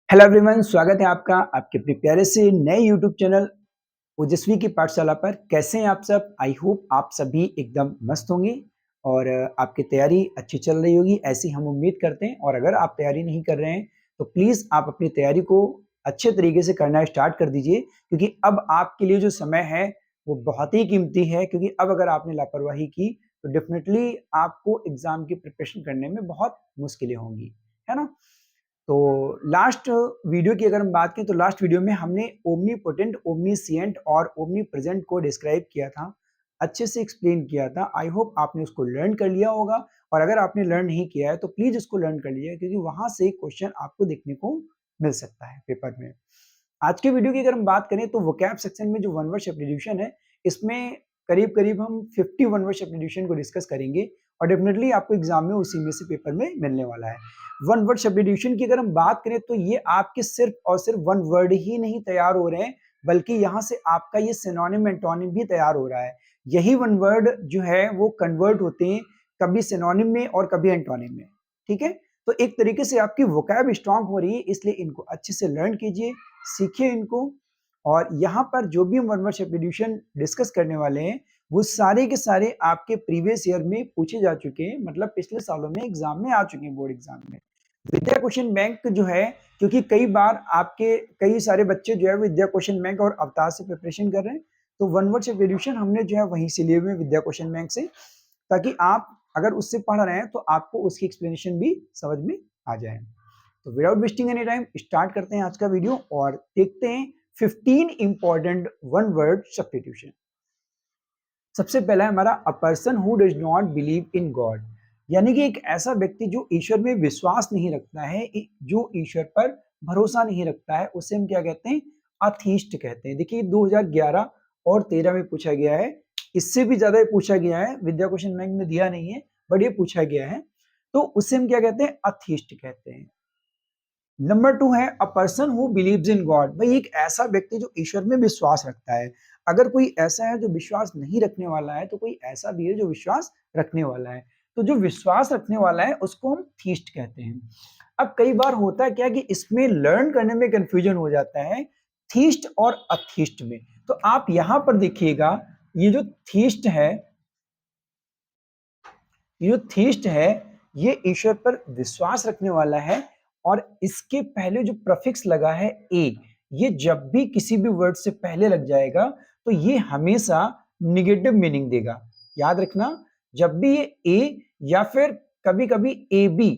Hello everyone, स्वागत है आपका आपके अपने प्यारे से नए यूट्यूब चैनल ओजस्वी की पाठशाला पर। कैसे हैं आप सब? आई होप आप सभी एकदम मस्त होंगे और आपकी तैयारी अच्छी चल रही होगी, ऐसी हम उम्मीद करते हैं। और अगर आप तैयारी नहीं कर रहे हैं तो प्लीज़ आप अपनी तैयारी को अच्छे तरीके से करना स्टार्ट कर दीजिए, क्योंकि अब आपके लिए जो समय है वो बहुत ही कीमती है। क्योंकि अब अगर आपने लापरवाही की तो डेफिनेटली आपको एग्ज़ाम की प्रिपरेशन करने में बहुत मुश्किलें होंगी, है ना? तो लास्ट वीडियो की अगर हम बात करें तो लास्ट वीडियो में हमने ओमनीपोटेंट, ओमनीसिएंट और ओमनीप्रेजेंट को डिस्क्राइब किया था, अच्छे से एक्सप्लेन किया था। आई होप आपने उसको लर्न कर लिया होगा, और अगर आपने लर्न नहीं किया है तो प्लीज उसको लर्न कर लीजिए, क्योंकि वहां से क्वेश्चन आपको देखने को मिल सकता है पेपर में। आज के वीडियो की अगर हम बात करें तो वोकैब सेक्शन में जो वन वर्ड सब्स्टिट्यूशन है, इसमें करीब करीब हम 50 वन वर्ड सब्स्टिट्यूशन को डिस्कस करेंगे, और डेफिनेटली आपको एग्जाम में उसी में से पेपर में मिलने वाला है। वन वर्ड सब्स्टिट्यूशन की अगर हम बात करें तो ये आपके सिर्फ और सिर्फ वन वर्ड ही नहीं तैयार हो रहे हैं, बल्कि यहाँ से आपका ये सिनोनिम एंटोनिम भी तैयार हो रहा है। यही वन वर्ड जो है वो कन्वर्ट होते हैं कभी सिनोनिम में और कभी एंटोनिम में। ठीक है, तो एक तरीके से आपकी वोकैब स्ट्रांग हो रही है, इसलिए इनको अच्छे से लर्न कीजिए, सीखिए इनको। और यहाँ पर जो भी हम वन वर्ड सब्स्टिट्यूशन डिस्कस करने वाले हैं वो सारे के सारे आपके प्रीवियस ईयर में पूछे जा चुके हैं, मतलब पिछले सालों में एग्जाम में आ चुके हैं, बोर्ड एग्जाम में। विद्या क्वेश्चन बैंक जो है, क्योंकि कई बार आपके कई सारे बच्चे जो है विद्या क्वेश्चन बैंक और अवतार से प्रिपरेशन कर रहे हैं, तो वन वर्ड सब्स्टिट्यूशन हमने जो है वहीं से लिए हुए विद्या क्वेश्चन बैंक से, ताकि आप अगर उससे पढ़ रहे हैं तो आपको उसकी एक्सप्लेनेशन भी समझ में आ जाए। तो without wasting any time start करते हैं आज का वीडियो और देखते हैं 15 इंपॉर्टेंट वन वर्ड सब्स्टिट्यूशन। सबसे पहला है हमारा अ person who does not believe in God, यानी कि एक ऐसा व्यक्ति जो ईश्वर में विश्वास नहीं रखता है, जो ईश्वर पर भरोसा नहीं रखता है, उसे हम क्या कहते हैं? अथीस्ट कहते हैं। देखिए 2011 और 13 में पूछा गया है, इससे भी ज्यादा पूछा गया है, विद्या क्वेश्चन बैंक में दिया नहीं है, बट ये पूछा गया है, तो उसे हम क्या कहते हैं? अथीस्ट कहते हैं। नंबर 2 है a person who believes in God, भाई एक ऐसा व्यक्ति जो ईश्वर में विश्वास रखता है। अगर कोई ऐसा है जो विश्वास नहीं रखने वाला है, तो कोई ऐसा भी है जो विश्वास रखने वाला है। तो जो विश्वास रखने वाला है उसको हम थीस्ट कहते हैं। अब कई बार होता है क्या कि इसमें लर्न करने में कंफ्यूजन हो जाता है थीस्ट और अथीस्ट में। तो आप यहां पर देखिएगा, ये जो थीस्ट है, ये जो थीस्ट है, ये ईश्वर पर विश्वास रखने वाला है, और इसके पहले जो प्रफिक्स लगा है ए, ये जब भी किसी भी वर्ड से पहले लग जाएगा तो ये हमेशा निगेटिव मीनिंग देगा। याद रखना, जब भी ये ए या फिर कभी कभी ए बी,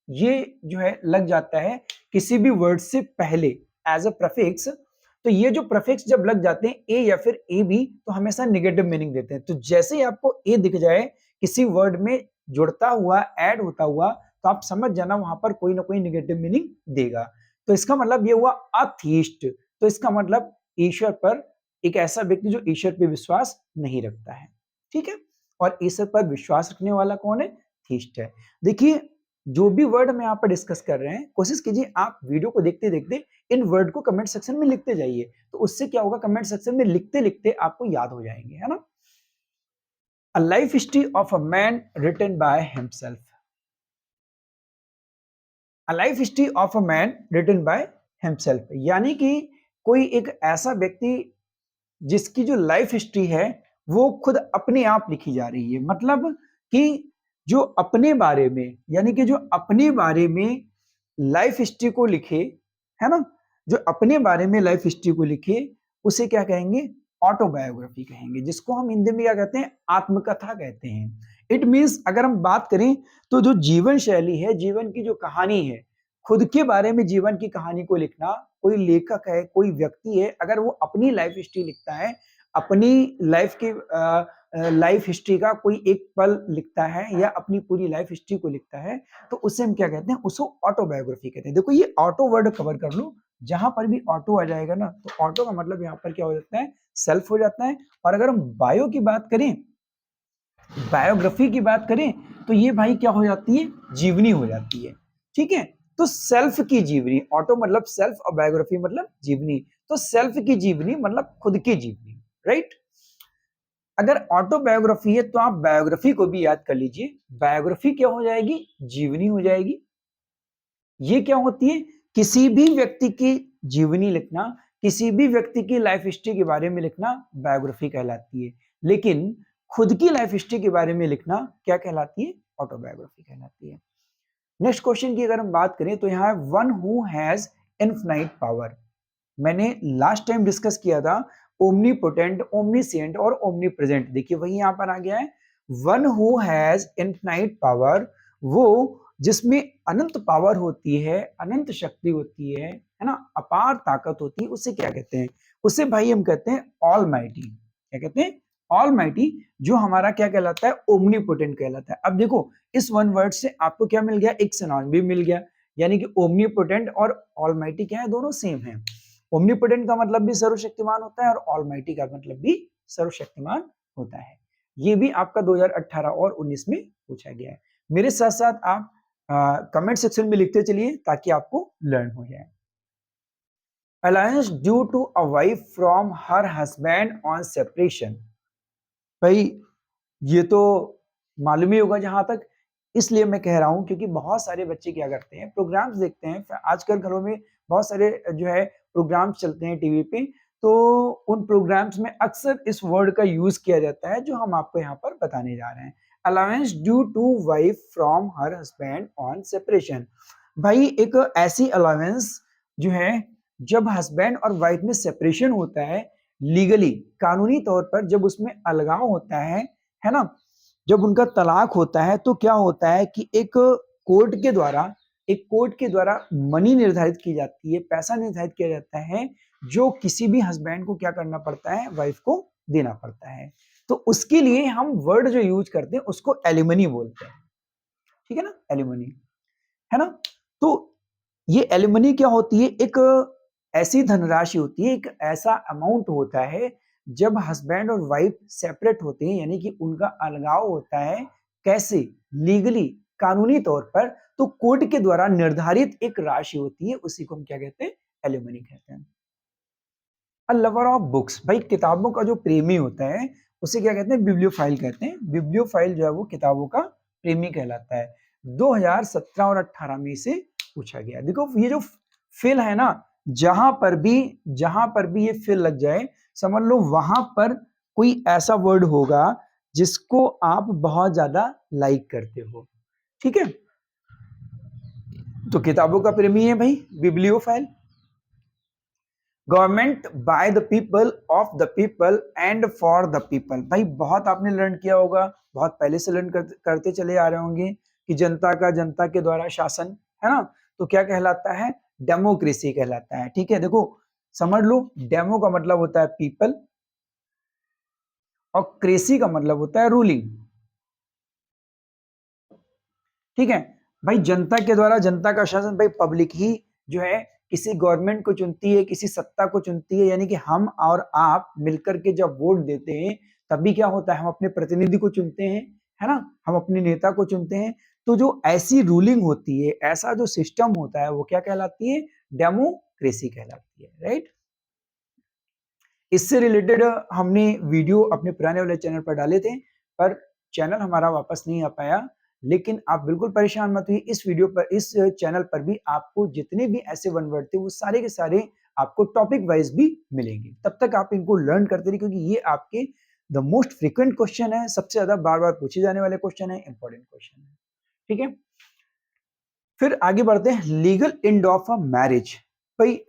ये जो है लग जाता है किसी भी वर्ड से पहले एज अ प्रफिक्स, तो ये जो प्रफिक्स जब लग जाते हैं ए या फिर ए बी, तो हमेशा निगेटिव मीनिंग देते हैं। तो जैसे ही आपको ए दिख जाए किसी वर्ड में जुड़ता हुआ, ऐड होता हुआ, तो आप समझ जाना वहां पर कोई ना कोई निगेटिव मीनिंग देगा। तो इसका मतलब ये हुआ अथीस्ट। तो इसका मतलब ईश्वर पर, एक ऐसा व्यक्ति जो ईश्वर पे विश्वास नहीं रखता है। ठीक है, और ईश्वर पर विश्वास रखने वाला कौन है? थीस्ट है। देखिए जो भी वर्ड हम यहाँ पर डिस्कस कर रहे हैं, कोशिश कीजिए आप वीडियो को देखते देखते इन वर्ड को कमेंट सेक्शन में लिखते जाइए, तो उससे क्या होगा, कमेंट सेक्शन में लिखते लिखते आपको याद हो जाएंगे, है ना? A life history of a man written by himself. A life history of a man written by himself, यानी कि कोई एक ऐसा व्यक्ति जिसकी जो लाइफ हिस्ट्री है वो खुद अपने आप लिखी जा रही है। मतलब कि जो अपने बारे में, यानी कि जो अपने बारे में लाइफ हिस्ट्री को लिखे, है ना, जो अपने बारे में लाइफ हिस्ट्री को लिखे, उसे क्या कहेंगे? ऑटोबायोग्राफी कहेंगे, जिसको हम हिंदी में क्या कहते हैं? आत्मकथा कहते हैं। इट मीन्स अगर हम बात करें तो जो जीवन शैली है, जीवन की जो कहानी है, खुद के बारे में जीवन की कहानी को लिखना, कोई लेखक है, कोई व्यक्ति है, अगर वो अपनी लाइफ हिस्ट्री लिखता है, अपनी लाइफ की लाइफ हिस्ट्री का कोई एक पल लिखता है या अपनी पूरी लाइफ हिस्ट्री को लिखता है, तो उसे हम क्या कहते हैं? उसको ऑटोबायोग्राफी कहते हैं। देखो ये ऑटो वर्ड कवर कर लो, जहां पर भी ऑटो आ जाएगा ना, तो ऑटो का मतलब यहाँ पर क्या हो जाता है? सेल्फ हो जाता है। और अगर हम बायो की बात करें, बायोग्राफी की बात करें, तो ये भाई क्या हो जाती है? जीवनी हो जाती है। ठीक है, तो सेल्फ की जीवनी, ऑटो मतलब सेल्फ और बायोग्राफी मतलब जीवनी। तो सेल्फ की जीवनी मतलब खुद की जीवनी, राइट? अगर ऑटोबायोग्राफी है तो आप बायोग्राफी को भी याद कर लीजिए। बायोग्राफी क्या हो जाएगी? जीवनी हो जाएगी। ये क्या होती है? किसी भी व्यक्ति की जीवनी लिखना, किसी भी व्यक्ति की लाइफ हिस्ट्री के बारे में लिखना बायोग्राफी कहलाती है, लेकिन खुद की लाइफ हिस्ट्री के बारे में लिखना क्या कहलाती है? ऑटोबायोग्राफी कहलाती है। नेक्स्ट क्वेश्चन की अगर हम बात करें तो यहाँ one who has infinite power. मैंने लास्ट टाइम डिस्कस किया था ओमनीपोटेंट, ओमनीसिएंट और ओमनीप्रेजेंट। देखिए वही यहाँ पर आ गया है, one who has infinite power, वो जिसमें अनंत पावर होती है, अनंत शक्ति होती है ना, अपार ताकत होती है, उसे क्या कहते हैं? उसे भाई हम कहते हैं ऑलमाइटी। क्या कहते हैं? ऑलमाइटी, जो हमारा क्या कहलाता है? ओमनीपोटेंट कहलाता है। अब देखो इस वन वर्ड से आपको क्या मिल गया? एक सिनोनिम भी मिल गया, यानी कि ओमनीपोटेंट और ऑलमाइटी क्या है? दोनों सेम है। ओमनीपोटेंट का मतलब भी सर्वशक्तिमान होता है और ऑलमाइटी का मतलब भी सर्वशक्तिमान होता है। ये भी आपका 2018 और 19 में पूछा गया है। मेरे साथ साथ आप कमेंट सेक्शन में लिखते चलिए ताकि आपको लर्न हो जाए। Alliance due to a wife from her husband on separation. भाई ये तो मालूम ही होगा जहां तक, इसलिए मैं कह रहा हूं क्योंकि बहुत सारे बच्चे क्या करते हैं, प्रोग्राम्स देखते हैं। आजकल घरों में बहुत सारे जो है प्रोग्राम्स चलते हैं टीवी पे, तो उन प्रोग्राम्स में अक्सर इस वर्ड का यूज किया जाता है जो हम आपको यहाँ पर बताने जा रहे हैं। Allowance due to wife from her husband on separation. भाई एक ऐसी अलाउंस जो है जब हस्बैंड और वाइफ में सेपरेशन होता है, लीगली कानूनी तौर पर जब उसमें अलगाव होता है ना, जब उनका तलाक होता है, तो क्या होता है कि एक कोर्ट के द्वारा मनी निर्धारित की जाती है, पैसा निर्धारित किया जाता है, जो किसी भी हस्बैंड को क्या करना पड़ता है? वाइफ को देना पड़ता है। तो उसके लिए हम वर्ड जो यूज करते हैं उसको एलिमनी बोलते हैं। ठीक है ना, एलिमनी, है ना। तो ये एलिमनी क्या होती है? एक ऐसी धनराशि होती है, एक ऐसा अमाउंट होता है जब हस्बैंड और वाइफ सेपरेट होते हैं, यानी कि उनका अलगाव होता है। कैसे? लीगली, कानूनी तौर पर। तो कोर्ट के द्वारा निर्धारित एक राशि होती है, उसी को हम क्या कहते हैं? एलिमनी कहते हैं। अ लवर ऑफ बुक्स, भाई किताबों का जो प्रेमी होता है उसे क्या कहते हैं? बिब्लियोफाइल कहते हैं। बिब्लियोफाइल जो है वो किताबों का प्रेमी कहलाता है। 2017 और 18 में से पूछा गया। देखो ये जो फिल है ना, जहां पर भी ये फिल लग जाए, समझ लो वहां पर कोई ऐसा वर्ड होगा जिसको आप बहुत ज्यादा लाइक करते हो। ठीक है, तो किताबों का प्रेमी है भाई bibliophile. Government by the people, of the people and for the people. भाई बहुत आपने लर्न किया होगा, बहुत पहले से लर्न करते चले आ रहे होंगे कि जनता का जनता के द्वारा शासन, है ना। तो क्या कहलाता है? डेमोक्रेसी कहलाता है। ठीक है, देखो समझ लो, डेमो का मतलब होता है पीपल और क्रेसी का मतलब होता है रूलिंग। ठीक है भाई, जनता के द्वारा जनता का शासन, भाई पब्लिक ही जो है किसी गवर्नमेंट को चुनती है, किसी सत्ता को चुनती है, यानी कि हम और आप मिलकर के जब वोट देते हैं तभी क्या होता है? हम अपने प्रतिनिधि को चुनते हैं, है ना, हम अपने नेता को चुनते हैं। तो जो ऐसी रूलिंग होती है, ऐसा जो सिस्टम होता है, वो क्या कहलाती है? डेमोक्रेसी कहलाती है। राइट, इससे रिलेटेड हमने वीडियो अपने पुराने वाले चैनल पर डाले थे, पर चैनल हमारा वापस नहीं आ पाया। लेकिन आप बिल्कुल परेशान मत होइए, इस वीडियो पर, इस चैनल पर भी आपको जितने भी ऐसे वन वर्ड थे वो सारे के सारे आपको टॉपिक वाइज भी मिलेंगे। तब तक आप इनको लर्न करते रहिए, क्योंकि ये आपके द मोस्ट फ्रीक्वेंट क्वेश्चन है, सबसे ज्यादा बार बार पूछे जाने वाले क्वेश्चन है, इंपॉर्टेंट क्वेश्चन है। ठीक है, फिर आगे बढ़ते हैं। Legal end of a marriage. भाई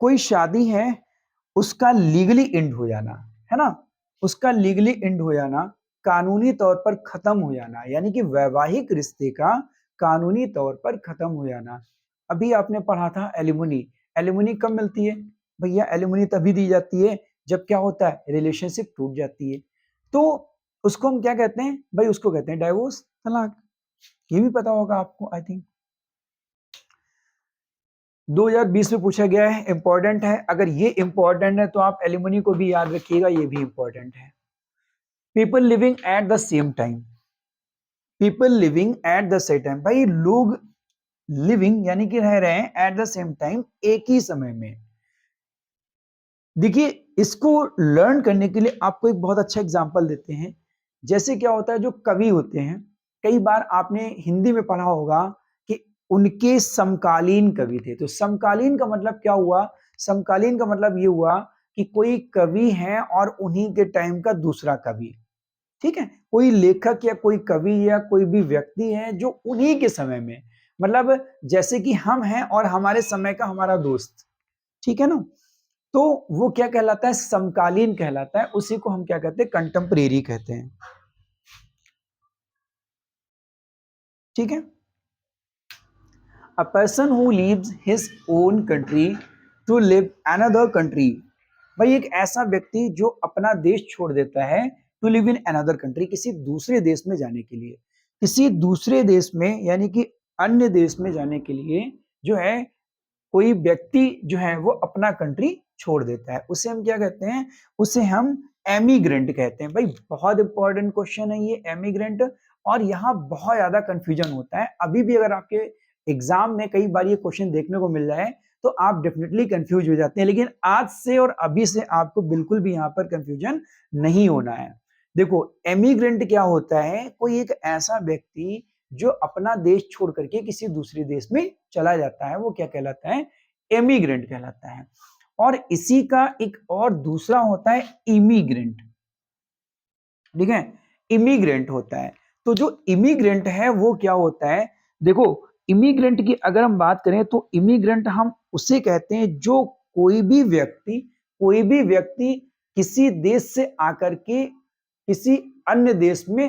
कोई शादी है, उसका लीगली एंड हो जाना, है ना, उसका लीगली एंड हो जाना, कानूनी तौर पर खत्म हो जाना, यानी कि वैवाहिक रिश्ते का कानूनी तौर पर खत्म हो जाना। अभी आपने पढ़ा था एलिमनी। एलिमनी कब मिलती है भैया? एलिमनी तभी दी जाती है जब क्या होता है? रिलेशनशिप टूट जाती है। तो उसको हम क्या कहते हैं भाई? उसको कहते हैं डाइवोर्स, तलाक। ये भी पता होगा आपको, आई थिंक 2020 में पूछा गया है, इंपॉर्टेंट है। अगर ये इंपॉर्टेंट है तो आप एलिमनी को भी याद रखिएगा, ये भी इंपॉर्टेंट है। People living at the same time, people living at the same time, भाई लोग लिविंग यानी कि रह रहे हैं एट द सेम टाइम, एक ही समय में। देखिए इसको लर्न करने के लिए आपको एक बहुत अच्छा एग्जांपल देते हैं। जैसे क्या होता है, जो कवि होते हैं, कई बार आपने हिंदी में पढ़ा होगा कि उनके समकालीन कवि थे। तो समकालीन का मतलब क्या हुआ? समकालीन का मतलब ये हुआ कि कोई कवि है और उन्हीं के टाइम का दूसरा कवि, ठीक है? कोई लेखक या कोई कवि या कोई भी व्यक्ति है जो उन्हीं के समय में, मतलब जैसे कि हम हैं और हमारे समय का हमारा दोस्त, ठीक है ना? तो वो क्या कहलाता है? समकालीन कहलाता है। उसी को हम क्या कहते हैं? कंटेम्परेरी कहते हैं, ठीक है? A person who leaves his own country to live another country, भाई एक ऐसा व्यक्ति जो अपना देश छोड़ देता है to live in another country, किसी दूसरे देश में जाने के लिए, किसी दूसरे देश में यानी कि अन्य देश में जाने के लिए जो है कोई व्यक्ति जो है वो अपना कंट्री छोड़ देता है, उसे हम क्या कहते हैं? उसे हम एमिग्रेंट कहते हैं। भाई बहुत इंपॉर्टेंट क्वेश्चन है ये एमिग्रेंट, और यहाँ बहुत ज्यादा कंफ्यूजन होता है। अभी भी अगर आपके एग्जाम में कई बार ये क्वेश्चन देखने को मिल रहा है तो आप डेफिनेटली कंफ्यूज हो जाते हैं, लेकिन आज से और अभी से आपको बिल्कुल भी यहाँ पर कंफ्यूजन नहीं होना है। देखो एमिग्रेंट क्या होता है? कोई एक ऐसा व्यक्ति जो अपना देश छोड़ करके किसी दूसरे देश में चला जाता है, वो क्या कहलाता है? एमिग्रेंट कहलाता है। और इसी का एक और दूसरा होता है इमिग्रेंट, ठीक है? इमिग्रेंट होता है। तो जो इमिग्रेंट है वो क्या होता है? देखो इमिग्रेंट की अगर हम बात करें तो इमिग्रेंट हम उसे कहते हैं जो कोई भी व्यक्ति किसी देश से आकर के किसी अन्य देश में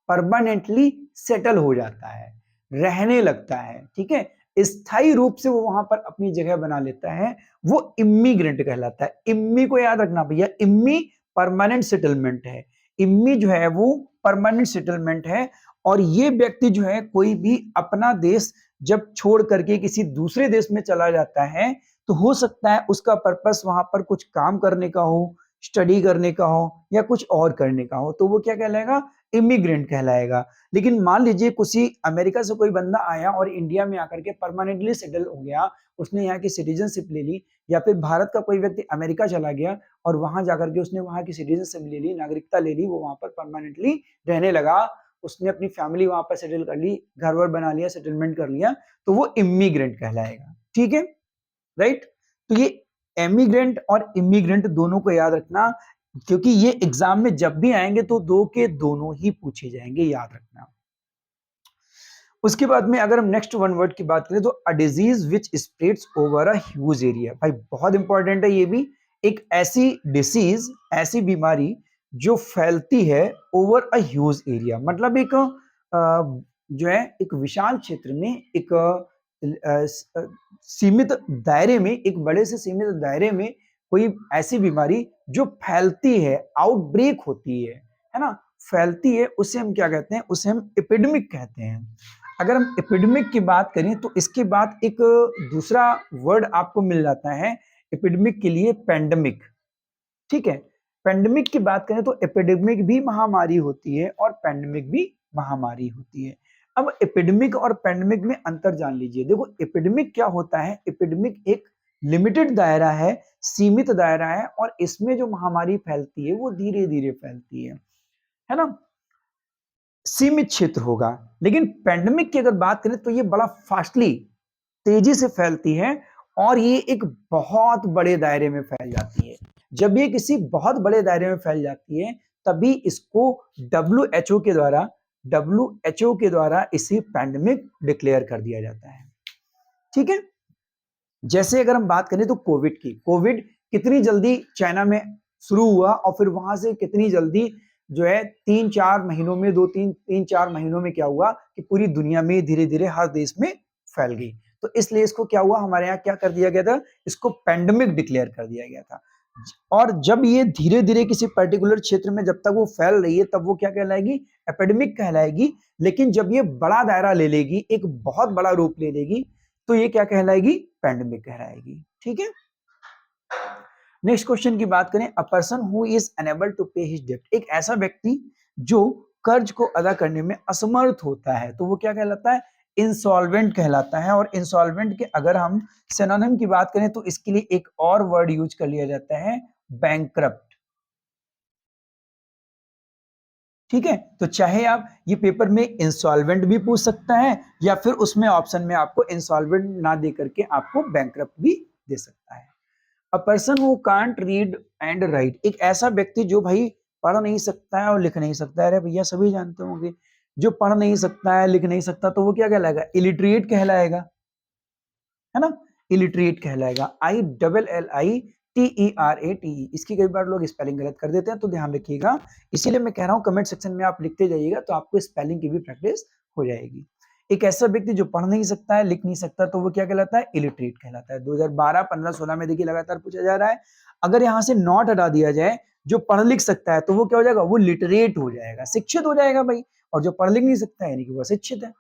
परमानेंटली सेटल हो जाता है, रहने लगता है, ठीक है? स्थायी रूप से वो वहां पर अपनी जगह बना लेता है, वो इमिग्रेंट कहलाता है। इम्मी को याद रखना भैया, इम्मी परमानेंट सेटलमेंट है, इम्मी जो है वो परमानेंट सेटलमेंट है। और ये व्यक्ति जो है कोई भी अपना देश जब छोड़ करके किसी दूसरे देश में चला जाता है तो हो सकता है उसका पर्पस वहां पर कुछ काम करने का हो, स्टडी करने का हो या कुछ और करने का हो, तो वो क्या कहलाएगा? इमिग्रेंट कहलाएगा। लेकिन मान लीजिए किसी अमेरिका से कोई बंदा आया और इंडिया में आकर के परमानेंटली सेटल हो गया, उसने यहाँ की सिटीजनशिप ले ली, या फिर भारत का कोई व्यक्ति अमेरिका चला गया और वहां जाकर के उसने वहां की सिटीजनशिप ले ली, नागरिकता ले ली, वो वहां पर परमानेंटली रहने लगा, उसने अपनी फैमिली वहां पर सेटल कर ली, घर वर बना लिया, सेटलमेंट कर लिया, तो वो इमिग्रेंट कहलाएगा, ठीक है? राइट? तो ये एमिग्रेंट और इमिग्रेंट दोनों को याद रखना, क्योंकि ये एग्जाम में जब भी आएंगे तो दो के दोनों ही पूछे जाएंगे, याद रखना। उसके बाद में अगर हम नेक्स्ट वन वर्ड की बात करें तो a disease which spreads over a huge area, भाई बहुत इंपॉर्टेंट है ये भी। एक ऐसी डिसीज, ऐसी बीमारी जो फैलती है ओवर अ ह्यूज एरिया, मतलब एक जो है एक विशाल क्षेत्र में, एक सीमित दायरे में, एक बड़े से सीमित दायरे में कोई ऐसी बीमारी जो फैलती है, आउटब्रेक होती है ना, फैलती है, उसे हम क्या कहते हैं? उसे हम एपिडेमिक कहते हैं। अगर हम एपिडेमिक की बात करें तो इसके बाद एक दूसरा वर्ड आपको मिल जाता है एपिडेमिक के लिए, पेंडेमिक, ठीक है? पेंडेमिक की बात करें तो एपिडेमिक भी महामारी होती है और पेंडेमिक भी महामारी होती है। अब एपिडेमिक और पेंडेमिक में अंतर जान लीजिए। देखो एपिडेमिक क्या होता है? एपिडेमिक एक लिमिटेड दायरा है, सीमित दायरा है, और इसमें जो महामारी फैलती है वो धीरे धीरे फैलती है ना, सीमित क्षेत्र होगा। लेकिन पेंडेमिक की अगर बात करें तो ये बड़ा फास्टली, तेजी से फैलती है और ये एक बहुत बड़े दायरे में फैल जाती है। जब ये किसी बहुत बड़े दायरे में फैल जाती है तभी इसको डब्ल्यू के द्वारा इसे पेंडेमिक डिक्लेयर कर दिया जाता है, ठीक है? जैसे अगर हम बात करें तो कोविड की, कोविड कितनी जल्दी चाइना में शुरू हुआ और फिर वहां से कितनी जल्दी जो है 3-4 महीनों में, 2-3-4 महीनों में क्या हुआ कि पूरी दुनिया में धीरे धीरे हर देश में फैल गई। तो इसलिए इसको क्या हुआ, हमारे यहाँ क्या कर दिया गया था? इसको पेंडेमिक डिक्लेयर कर दिया गया था। और जब ये धीरे धीरे किसी पर्टिकुलर क्षेत्र में जब तक वो फैल रही है तब वो क्या कहलाएगी? एपिडेमिक कहलाएगी। लेकिन जब ये बड़ा दायरा ले लेगी, एक बहुत बड़ा रूप ले लेगी, तो ये क्या कहलाएगी? पेंडेमिक कहलाएगी, ठीक है? नेक्स्ट क्वेश्चन की बात करें, a person who is unable to pay his डेब्ट, एक ऐसा व्यक्ति जो कर्ज को अदा करने में असमर्थ होता है, तो वो क्या कहलाता है? इंसॉल्वेंट कहलाता है। और इंसॉल्वेंट के अगर हम सिनोनिम की बात करें तो इसके लिए एक और वर्ड यूज कर लिया जाता है, बैंकक्रप्ट। ठीक है, तो चाहे आप ये पेपर में इंसॉल्वेंट भी पूछ सकता है या फिर उसमें ऑप्शन में आपको इंसॉल्वेंट ना दे करके आपको बैंकरप्ट भी दे सकता है। A person who can't read and right, एक ऐसा व्यक्ति जो भाई पढ़ नहीं सकता है और लिख नहीं सकता है। अरे भैया सभी जानते होंगे, जो पढ़ नहीं सकता है लिख नहीं सकता तो वो क्या कहलाएगा? इलिटरेट कहलाएगा, है ना? इलिटरेट कहलाएगा। ILLITERATE, इसकी कई बार लोग स्पेलिंग गलत कर देते हैं तो ध्यान रखिएगा। इसीलिए मैं कह रहा हूं कमेंट सेक्शन में आप लिखते जाइएगा तो आपको स्पेलिंग की भी प्रैक्टिस हो जाएगी। एक ऐसा व्यक्ति जो पढ़ नहीं सकता है लिख नहीं सकता तो वो क्या कहलाता है? इलिटरेट कहलाता है। 2012 15 16 में देखिए लगातार पूछा जा रहा है। अगर यहां से नॉट हटा दिया जाए, जो पढ़ लिख सकता है तो वो क्या हो जाएगा? वो लिटरेट हो जाएगा, शिक्षित हो जाएगा भाई। और जो पढ़ लिख नहीं सकता है यानी कि वो शिक्षित है।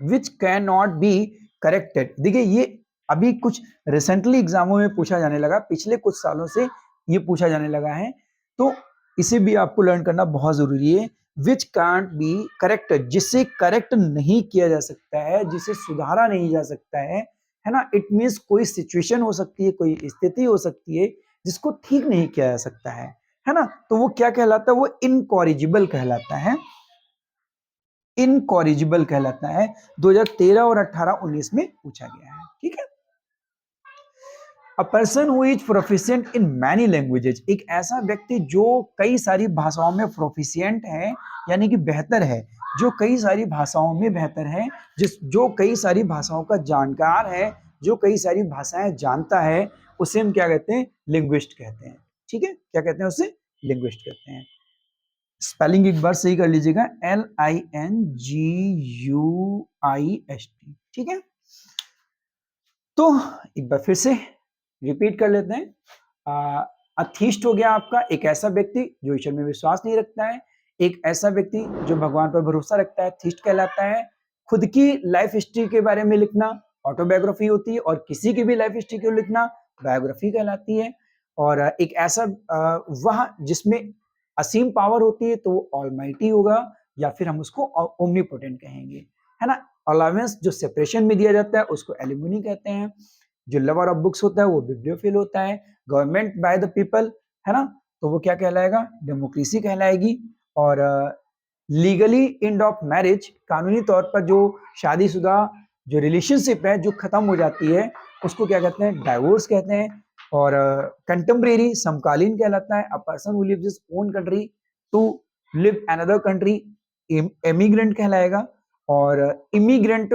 Which can not be corrected, देखिए ये अभी कुछ रिसेंटली एग्जामों में पूछा जाने लगा, पिछले कुछ सालों से ये पूछा जाने लगा है, तो इसे भी आपको लर्न करना बहुत जरूरी है। विच कांट बी करेक्टेड, जिसे करेक्ट नहीं किया जा सकता है, जिसे सुधारा नहीं जा सकता है ना? इट मीन्स कोई सिचुएशन हो सकती है, कोई स्थिति हो सकती है जिसको ठीक नहीं किया जा सकता है ना? तो वो क्या कहलाता है? वो इनकॉरिजिबल कहलाता है, इनकॉरिजिबल कहलाता है। 2013 और 18 19 में पूछा गया है, ठीक है। A person who is proficient in many languages, एक ऐसा व्यक्ति जो कई सारी भाषाओं में प्रोफिशिएंट है, यानी कि बेहतर है, जो कई सारी भाषाओं में बेहतर है, जो कई सारी भाषाओं का जानकार है, जो कई सारी भाषाएं जानता है, उसे हम क्या कहते हैं? लिंग्विस्ट कहते हैं, ठीक है। क्या कहते हैं उसे? लिंग्विस्ट कहते हैं। स्पेलिंग एक बार सही कर लीजिएगा, LINGUIST, ठीक है। तो एक बार फिर से रिपीट कर लेते हैं। अथीस्ट हो गया आपका, एक ऐसा व्यक्ति जो ईश्वर में विश्वास नहीं रखता है। एक ऐसा व्यक्ति जो भगवान पर भरोसा रखता है, थीस्ट कहलाता है। खुद की लाइफ हिस्ट्री के बारे में लिखना ऑटोबायोग्राफी होती है, और किसी की भी लाइफ हिस्ट्री को लिखना बायोग्राफी कहलाती है। और एक ऐसा वह जिसमें असीम पावर होती है तो वो ऑलमाइटी होगा, या फिर हम उसको ओमनीपोटेंट कहेंगे, है ना। अलावेंस जो सेपरेशन में दिया जाता है उसको एलिमनी कहते हैं। जो लवर ऑफ बुक्स होता है वो बिब्लियोफिल होता है। गवर्नमेंट बाय द पीपल, है ना, तो वो क्या कहलाएगा? डेमोक्रेसी कहलाएगी। और लीगली एंड ऑफ मैरिज, कानूनी तौर पर जो शादीशुदा जो रिलेशनशिप है जो खत्म हो जाती है उसको क्या कहते हैं? डाइवोर्स कहते हैं। और कंटेम्परेरी समकालीन कहलाता है। A person who lives his own country to live another country, emigrant कहलाएगा। और इमिग्रेंट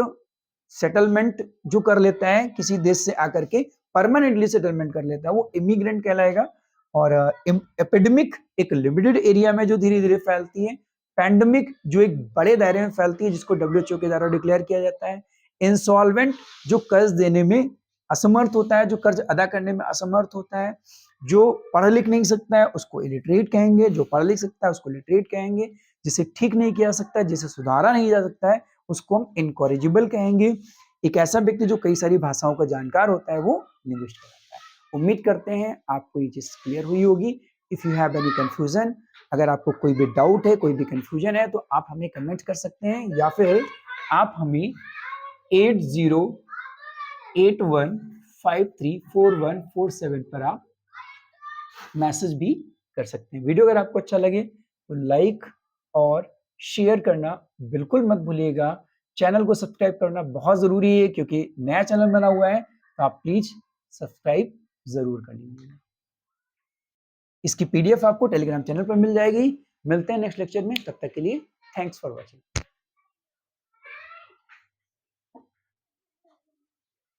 सेटलमेंट जो कर लेता है किसी देश से आकर के, परमानेंटली सेटलमेंट कर लेता है, वो इमिग्रेंट कहलाएगा। और एपिडेमिक एक लिमिटेड एरिया में जो धीरे धीरे फैलती है। पैंडेमिक जो एक बड़े दायरे में फैलती है जिसको WHO के द्वारा डिक्लेयर किया जाता है। इंसॉल्वेंट जो कर्ज देने में असमर्थ होता है, जो कर्ज अदा करने में असमर्थ होता है। जो पढ़ लिख नहीं सकता है उसको इलिटरेट कहेंगे, जो पढ़ लिख सकता है उसको लिटरेट कहेंगे। जिसे ठीक नहीं किया सकता है, जिसे सुधारा नहीं जा सकता है, उसको हम इनकॉरिजिबल कहेंगे। एक ऐसा व्यक्ति जो कई सारी भाषाओं का जानकार होता है वो लिंग्विस्ट कहलाता है। उम्मीद करते हैं आपको ये चीज क्लियर हुई होगी। If you have any confusion, अगर आपको कोई भी डाउट है, कोई भी कंफ्यूजन है, तो आप हमें कमेंट कर सकते हैं, या फिर आप हमें 8081534147 पर आप मैसेज भी कर सकते हैं। वीडियो अगर आपको अच्छा लगे तो लाइक और शेयर करना बिल्कुल मत भूलिएगा। चैनल को सब्सक्राइब करना बहुत जरूरी है क्योंकि नया चैनल बना हुआ है, तो आप प्लीज सब्सक्राइब जरूर कर लीजिएगा। इसकी PDF आपको टेलीग्राम चैनल पर मिल जाएगी। मिलते हैं नेक्स्ट लेक्चर में, तब तक के लिए थैंक्स फॉर वॉचिंग।